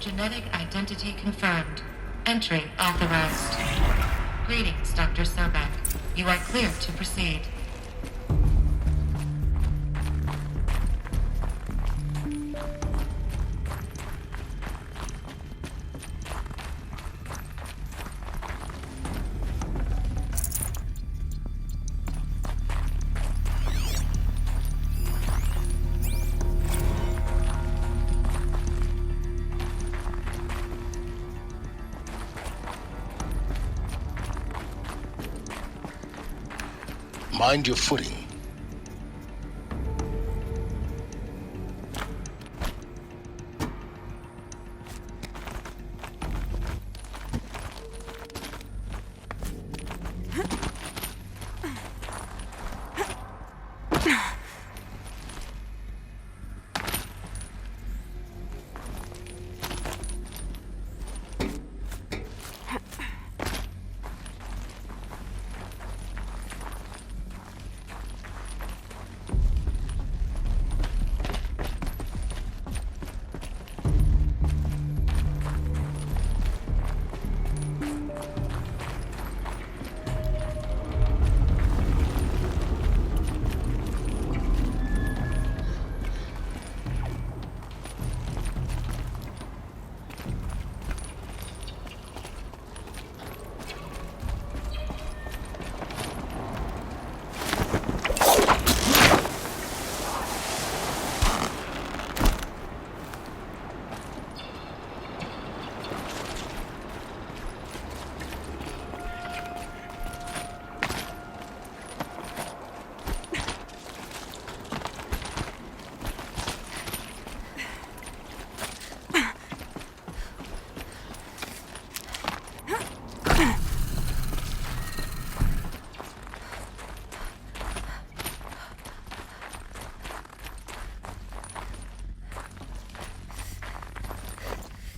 Genetic identity confirmed. Entry authorized. Greetings, Dr. Sobek. You are clear to proceed. Mind your footing.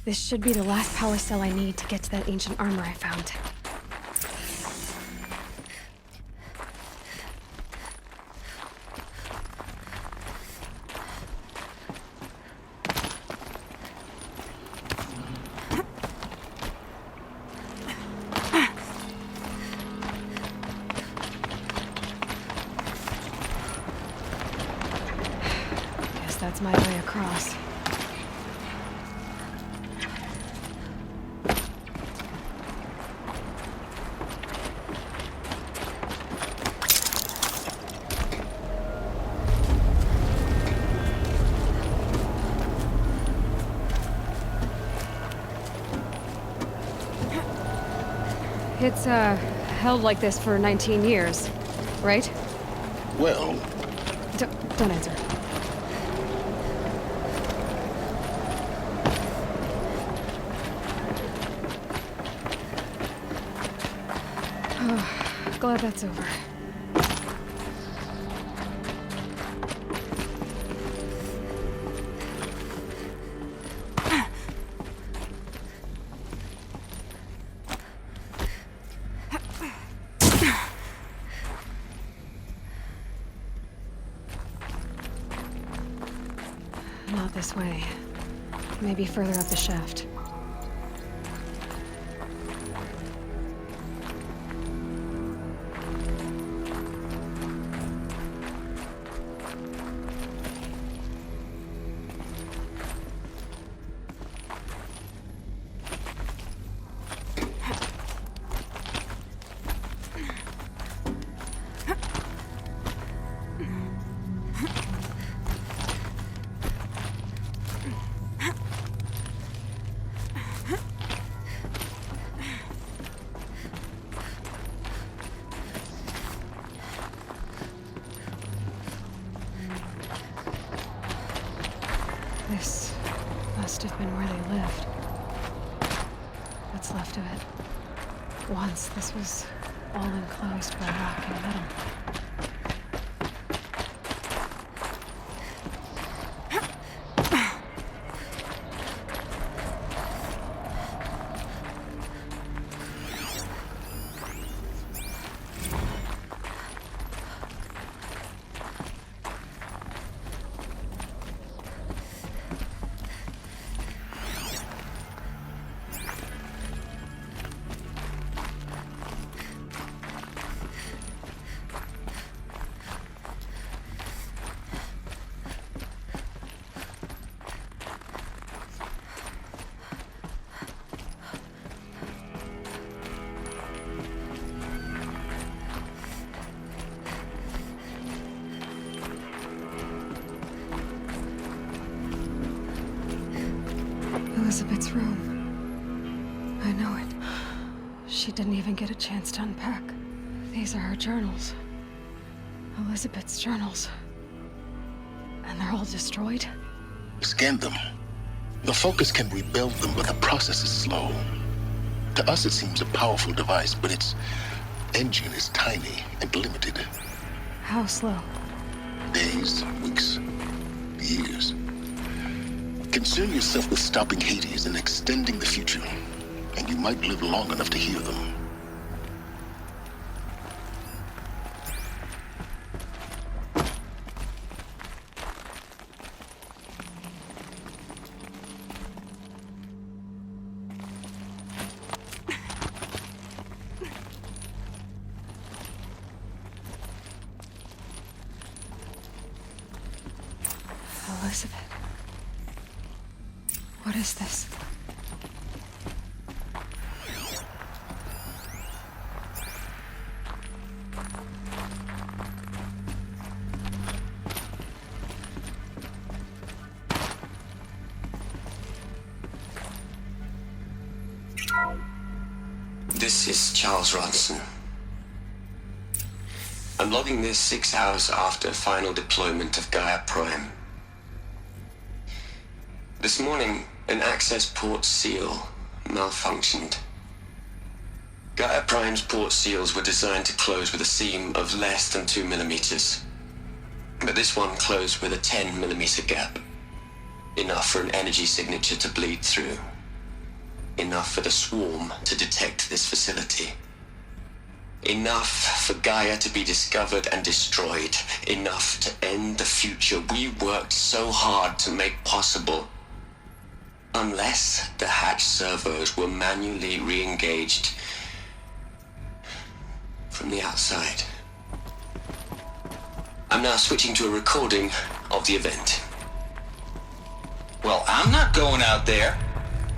This should be the last power cell I need to get to that ancient armor I found. Guess that's my way across. It's, held like this for 19 years, right? Well, Don't answer. Oh, glad that's over. Not this way. Maybe further up the shaft. This must have been where they lived. What's left of it. Once, this was all enclosed by rock and metal. Elizabeth's room. I know it. She didn't even get a chance to unpack. These are her journals. Elizabeth's journals. And they're all destroyed? Scan them. The Focus can rebuild them, but the process is slow. To us, it seems a powerful device, but its engine is tiny and limited. How slow? Days, weeks, years. Concern yourself with stopping Hades and extending the future, and you might live long enough to hear them. Elizabeth. What is this? This is Charles Ronson. I'm logging this 6 hours after final deployment of GAIA Prime. This morning, an access port seal malfunctioned. GAIA Prime's port seals were designed to close with a seam of less than 2 millimeters. But this one closed with a 10 millimeter gap. Enough for an energy signature to bleed through. Enough for the swarm to detect this facility. Enough for Gaia to be discovered and destroyed. Enough to end the future we worked so hard to make possible. Unless the hatch servos were manually re-engaged from the outside. I'm now switching to a recording of the event. Well, I'm not going out there.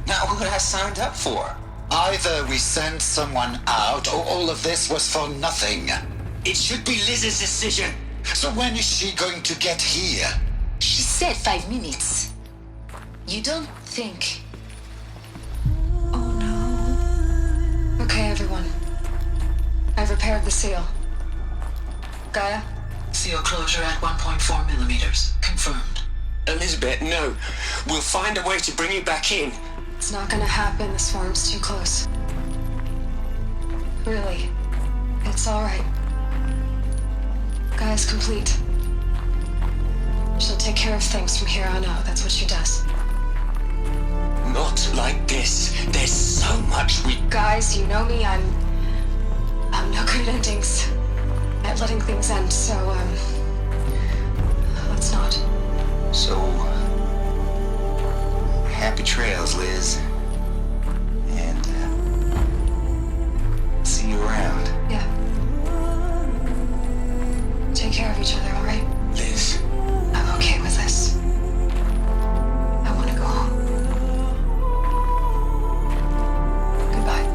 Not what I signed up for. Either we send someone out, or all of this was for nothing. It should be Liz's decision. So when is she going to get here? She said 5 minutes. You don't think... Oh no. Okay, everyone. I've repaired the seal. Gaia? Seal closure at 1.4 millimeters. Confirmed. Elizabeth, no. We'll find a way to bring you back in. It's not gonna happen. The swarm's too close. Really. It's alright. Gaia's complete. She'll take care of things from here on out. That's what she does. Not like this. There's so much we... Guys, you know me. I'm no good at endings. At letting things end, so, let's not. So, happy trails, Liz. And, see you around. Yeah. Take care of each other, alright? Liz. I'm okay with this. I want to go home. Goodbye.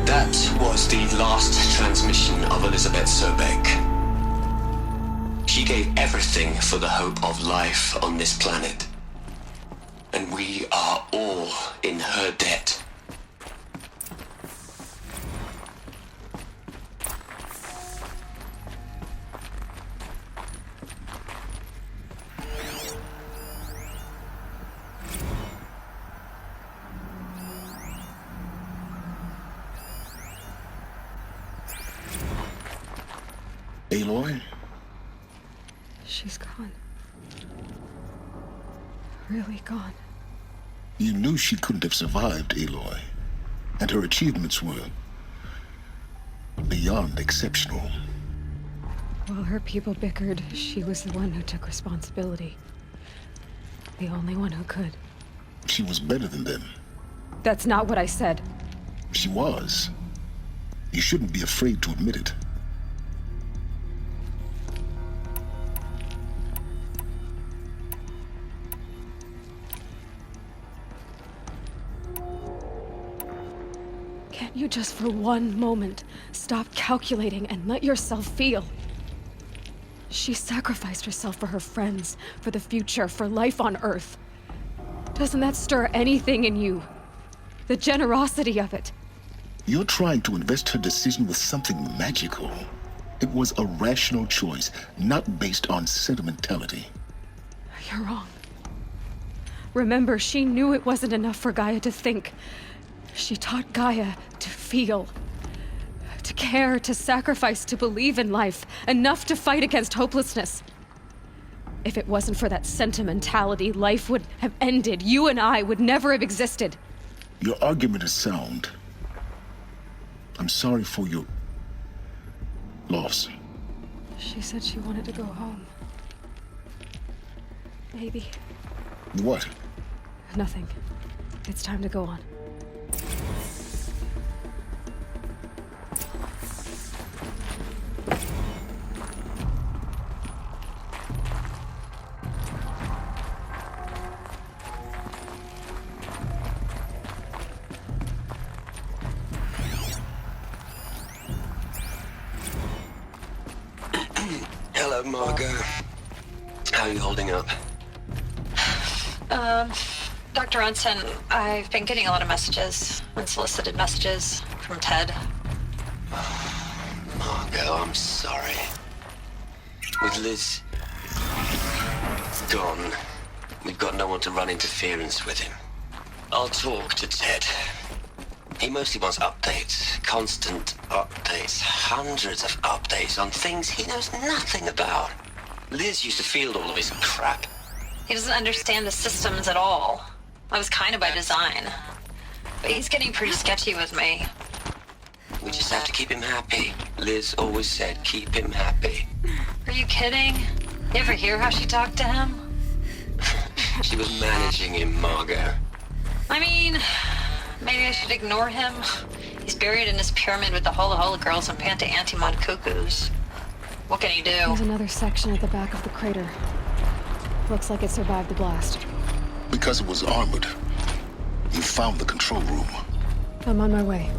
That was the last transmission of Elizabeth Sobek. She gave everything for the hope of life on this planet. And we are all in her debt. Aloy? She's gone. Really gone. You knew she couldn't have survived, Aloy. And her achievements were beyond exceptional. While her people bickered, she was the one who took responsibility. The only one who could. She was better than them. That's not what I said. She was. You shouldn't be afraid to admit it. Can't you just for one moment stop calculating and let yourself feel? She sacrificed herself for her friends, for the future, for life on Earth. Doesn't that stir anything in you? The generosity of it. You're trying to invest her decision with something magical. It was a rational choice, not based on sentimentality. You're wrong. Remember, she knew it wasn't enough for Gaia to think. She taught Gaia to feel. To care, to sacrifice, to believe in life. Enough to fight against hopelessness. If it wasn't for that sentimentality, life would have ended. You and I would never have existed. Your argument is sound. I'm sorry for your loss. She said she wanted to go home. Maybe. What? Nothing. It's time to go on. Hello, Margot. How are you holding up? Dr. Unson, I've been getting a lot of messages, unsolicited messages from Ted. Margot, I'm sorry. With Liz gone, we've got no one to run interference with him. I'll talk to Ted. He mostly wants updates, constant updates, hundreds of updates on things he knows nothing about. Liz used to field all of his crap. He doesn't understand the systems at all. That was kind of by design. But he's getting pretty sketchy with me. We just have to keep him happy. Liz always said, keep him happy. Are you kidding? You ever hear how she talked to him? She was managing him, Margot. I mean, maybe I should ignore him. He's buried in his pyramid with the Hola Hola girls and Panta Antimon cuckoos. What can he do? There's another section at the back of the crater. Looks like it survived the blast. Because it was armored. You found the control room. I'm on my way.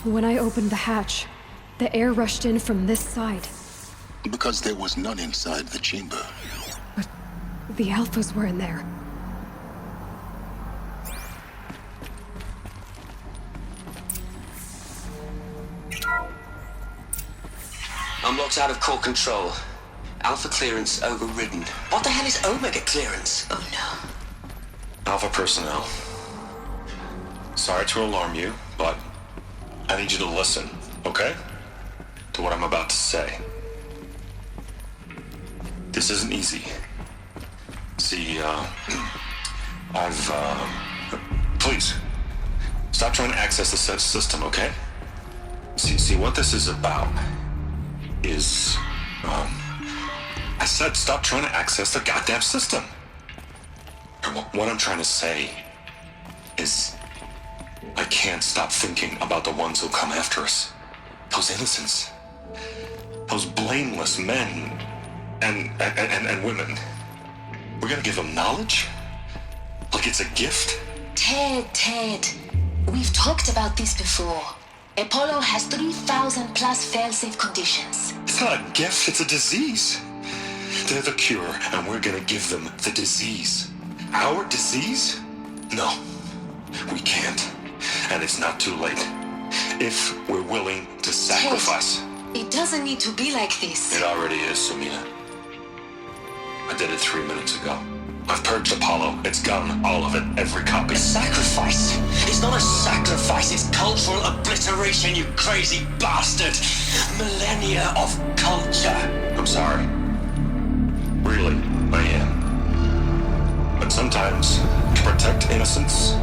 When I opened the hatch, the air rushed in from this side. Because there was none inside the chamber. But the Alphas were in there. I'm locked out of core control. Alpha clearance overridden. What the hell is Omega clearance? Oh no. Alpha personnel. Sorry to alarm you, but I need you to listen, okay? To what I'm about to say. This isn't easy. See, please, Stop trying to access the system, okay? See what this is about is, I said stop trying to access the goddamn system. What I'm trying to say is I can't stop thinking about the ones who come after us. Those innocents. Those blameless men and women. We're gonna give them knowledge? Like it's a gift? Ted. We've talked about this before. Apollo has 3,000 plus fail-safe conditions. It's not a gift, it's a disease. They're the cure, and we're gonna give them the disease. Our disease? No, we can't. And it's not too late. If we're willing to sacrifice. Ted, it doesn't need to be like this. It already is, Samina. I did it 3 minutes ago. I've purged Apollo. It's gone. All of it. Every copy. A sacrifice? It's not a sacrifice. It's cultural obliteration, you crazy bastard. Millennia of culture. I'm sorry. Really, I am. But sometimes, to protect innocence,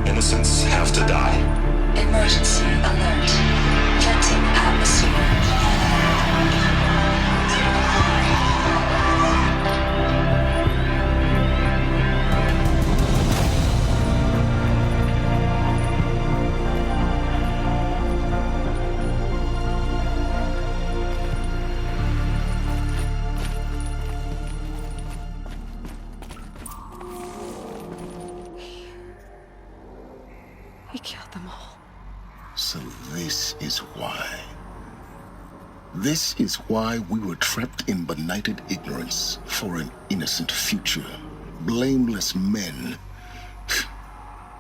innocents have to die. Emergency alert. Flooding atmosphere. He killed them all. So this is why. This is why we were trapped in benighted ignorance for an innocent future. Blameless men.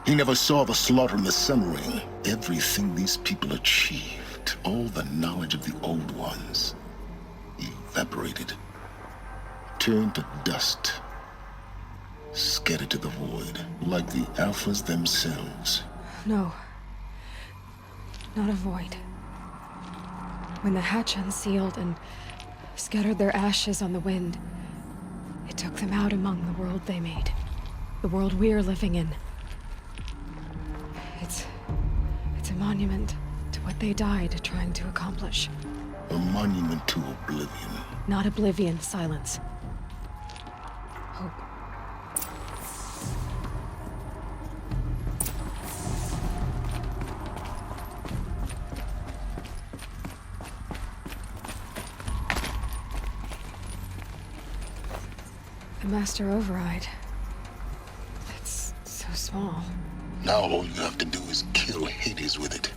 He never saw the slaughter in the sun ring. Everything these people achieved, all the knowledge of the old ones, evaporated, turned to dust, scattered to the void, like the Alphas themselves. No. Not a void. When the hatch unsealed and scattered their ashes on the wind, it took them out among the world they made. The world we're living in. It's a monument to what they died trying to accomplish. A monument to oblivion. Not oblivion, silence. Hope. The Master Override. It's so small. Now all you have to do is kill Hades with it.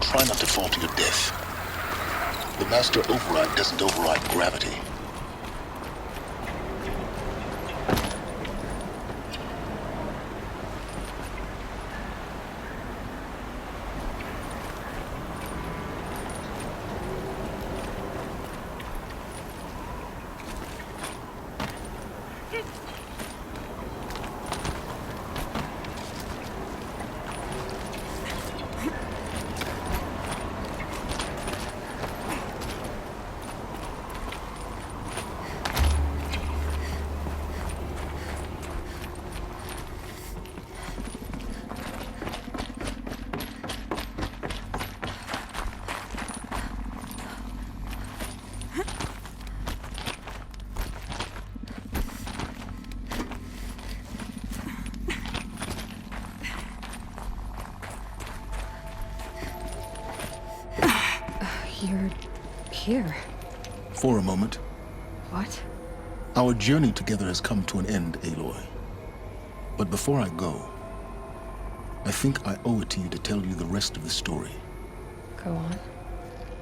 Try not to fall to your death. The Master Override doesn't override gravity. You're here. For a moment. What? Our journey together has come to an end, Aloy. But before I go, I think I owe it to you to tell you the rest of the story. Go on.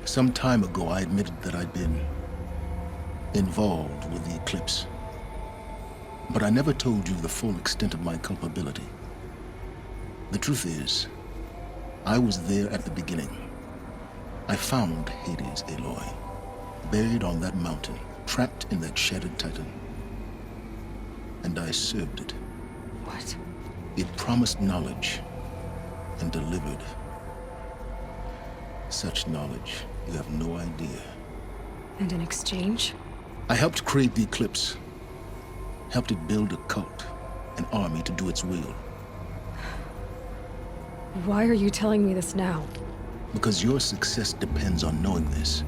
Some time ago, I admitted that I'd been involved with the eclipse. But I never told you the full extent of my culpability. The truth is, I was there at the beginning. I found Hades, Aloy, buried on that mountain, trapped in that shattered titan. And I served it. What? It promised knowledge and delivered. Such knowledge, you have no idea. And in exchange? I helped create the eclipse. Helped it build a cult, an army to do its will. Why are you telling me this now? Because your success depends on knowing this.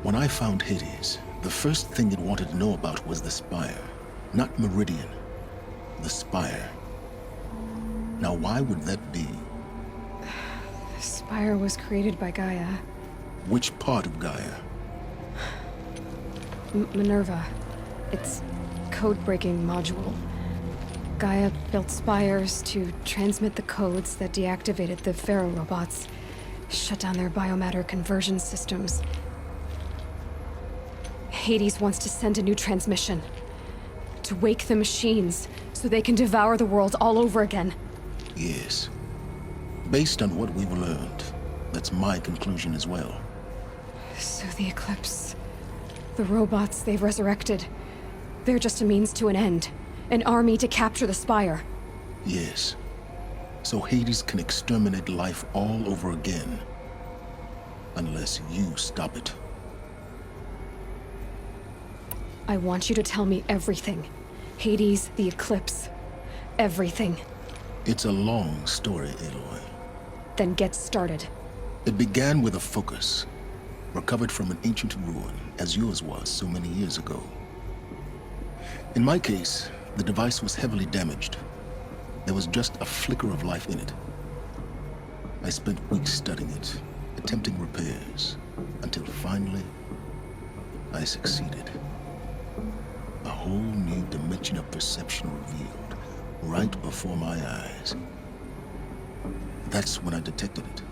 When I found Hades, the first thing it wanted to know about was the Spire. Not Meridian. The Spire. Now why would that be? The Spire was created by Gaia. Which part of Gaia? Minerva. Its code-breaking module. Gaia built spires to transmit the codes that deactivated the Pharaoh robots, shut down their biomatter conversion systems. Hades wants to send a new transmission. To wake the machines, so they can devour the world all over again. Yes. Based on what we've learned, that's my conclusion as well. So the Eclipse... the robots they've resurrected... they're just a means to an end. An army to capture the Spire. Yes. So Hades can exterminate life all over again. Unless you stop it. I want you to tell me everything. Hades, the Eclipse. Everything. It's a long story, Aloy. Then get started. It began with a focus. Recovered from an ancient ruin, as yours was so many years ago. In my case, the device was heavily damaged. There was just a flicker of life in it. I spent weeks studying it, attempting repairs, until finally, I succeeded. A whole new dimension of perception revealed, right before my eyes. That's when I detected it.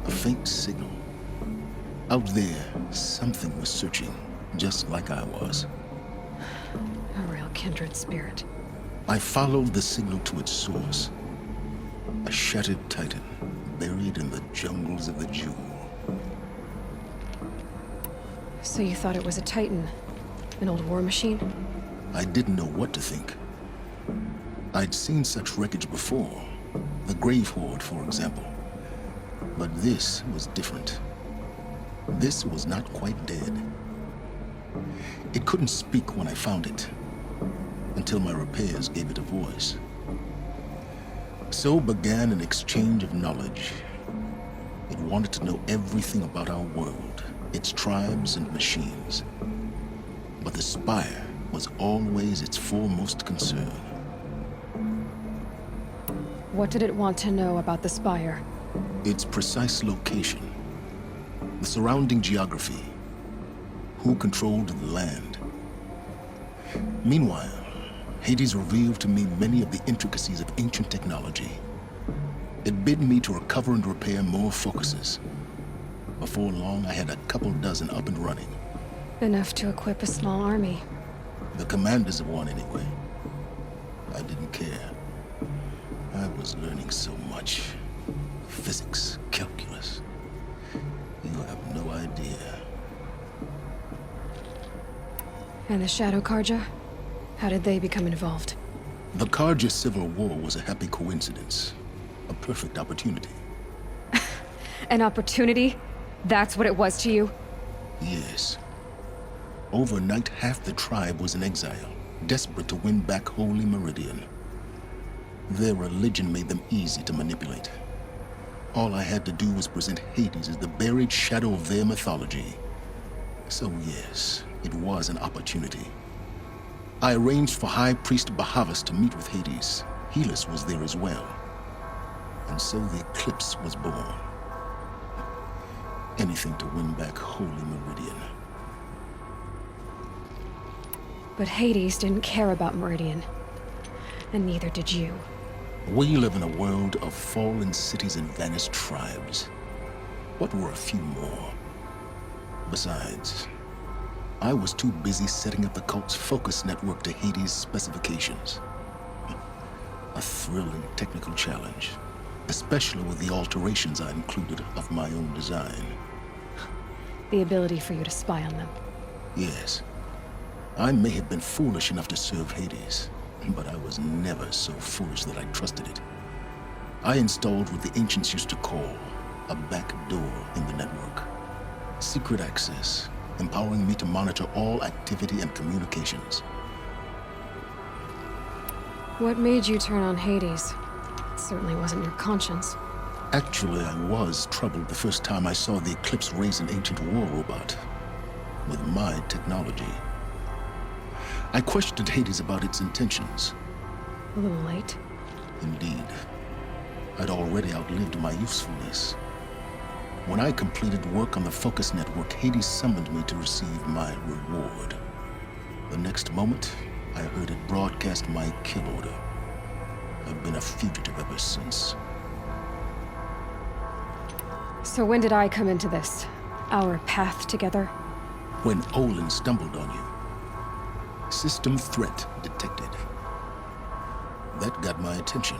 A faint signal. Out there, something was searching, just like I was. A real kindred spirit. I followed the signal to its source. A shattered titan, buried in the jungles of the Jewel. So you thought it was a titan? An old war machine? I didn't know what to think. I'd seen such wreckage before. The Grave Horde, for example. But this was different. This was not quite dead. It couldn't speak when I found it, until my repairs gave it a voice. So began an exchange of knowledge. It wanted to know everything about our world, its tribes and machines. But the Spire was always its foremost concern. What did it want to know about the Spire? Its precise location, the surrounding geography, who controlled the land. Meanwhile, Hades revealed to me many of the intricacies of ancient technology. It bid me to recover and repair more focuses. Before long, I had a couple dozen up and running. Enough to equip a small army. The commanders of one, anyway. I didn't care. I was learning so much. Physics, calculus. You have no idea. And the Shadow Karja? How did they become involved? The Karja Civil War was a happy coincidence. A perfect opportunity. An opportunity? That's what it was to you? Yes. Overnight, half the tribe was in exile, desperate to win back Holy Meridian. Their religion made them easy to manipulate. All I had to do was present Hades as the buried shadow of their mythology. So yes, it was an opportunity. I arranged for High Priest Bahavas to meet with Hades. Helis was there as well. And so the Eclipse was born. Anything to win back Holy Meridian. But Hades didn't care about Meridian. And neither did you. We live in a world of fallen cities and vanished tribes. What were a few more? Besides, I was too busy setting up the cult's focus network to Hades' specifications. A thrilling technical challenge, especially with the alterations I included of my own design. The ability for you to spy on them. Yes. I may have been foolish enough to serve Hades, but I was never so foolish that I trusted it. I installed what the ancients used to call a back door in the network. Secret access, empowering me to monitor all activity and communications. What made you turn on Hades? It certainly wasn't your conscience. Actually, I was troubled the first time I saw the Eclipse raise an ancient war robot with my technology. I questioned Hades about its intentions. A little late. Indeed. I'd already outlived my usefulness. When I completed work on the Focus Network, Hades summoned me to receive my reward. The next moment, I heard it broadcast my kill order. I've been a fugitive ever since. So when did I come into this? Our path together? When Olin stumbled on you. System threat detected. That got my attention.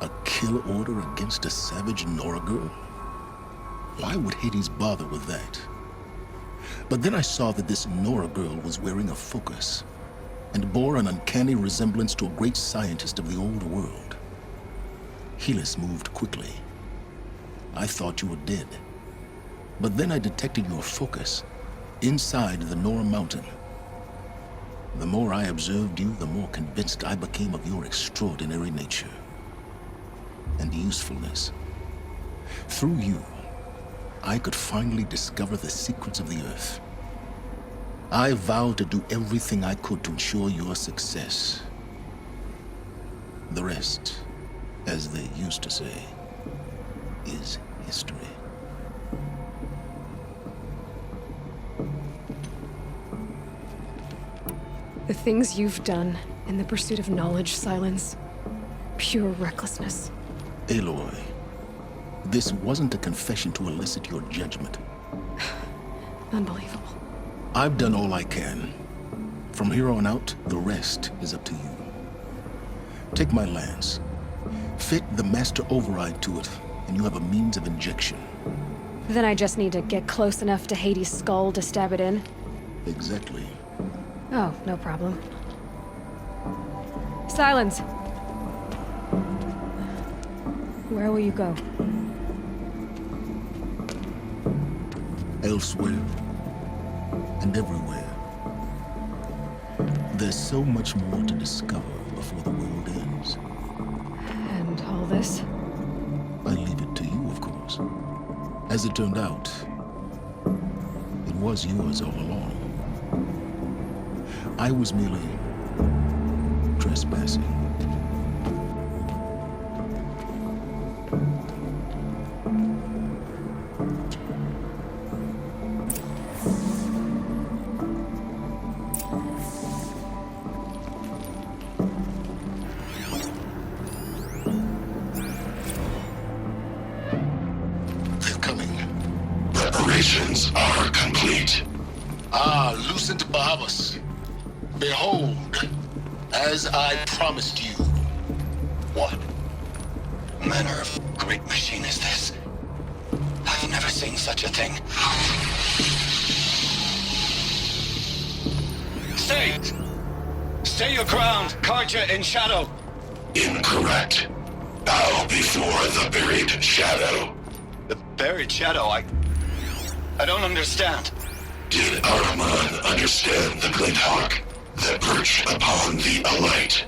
A kill order against a savage Nora girl? Why would Hades bother with that? But then I saw that this Nora girl was wearing a focus and bore an uncanny resemblance to a great scientist of the old world. Helis moved quickly. I thought you were dead. But then I detected your focus inside the Nora mountain. The more I observed you, the more convinced I became of your extraordinary nature and usefulness. Through you, I could finally discover the secrets of the Earth. I vowed to do everything I could to ensure your success. The rest, as they used to say, is history. The things you've done in the pursuit of knowledge, Silence. Pure recklessness. Aloy, this wasn't a confession to elicit your judgment. Unbelievable. I've done all I can. From here on out, the rest is up to you. Take my lance. Fit the master override to it, and you have a means of injection. Then I just need to get close enough to Hades' skull to stab it in? Exactly. Oh, no problem. Silence! Where will you go? Elsewhere. And everywhere. There's so much more to discover before the world ends. And all this? I leave it to you, of course. As it turned out, it was yours all along. I was merely trespassing. They're coming. Preparations are complete. Ah, Lucent Bahavas. Behold, as I promised you. What manner of great machine is this? I've never seen such a thing. Stay! Stay your ground, Karja in shadow. Incorrect. Bow before the buried shadow. The buried shadow, I don't understand. Did Ahriman understand the glint hawk that perched upon the alight?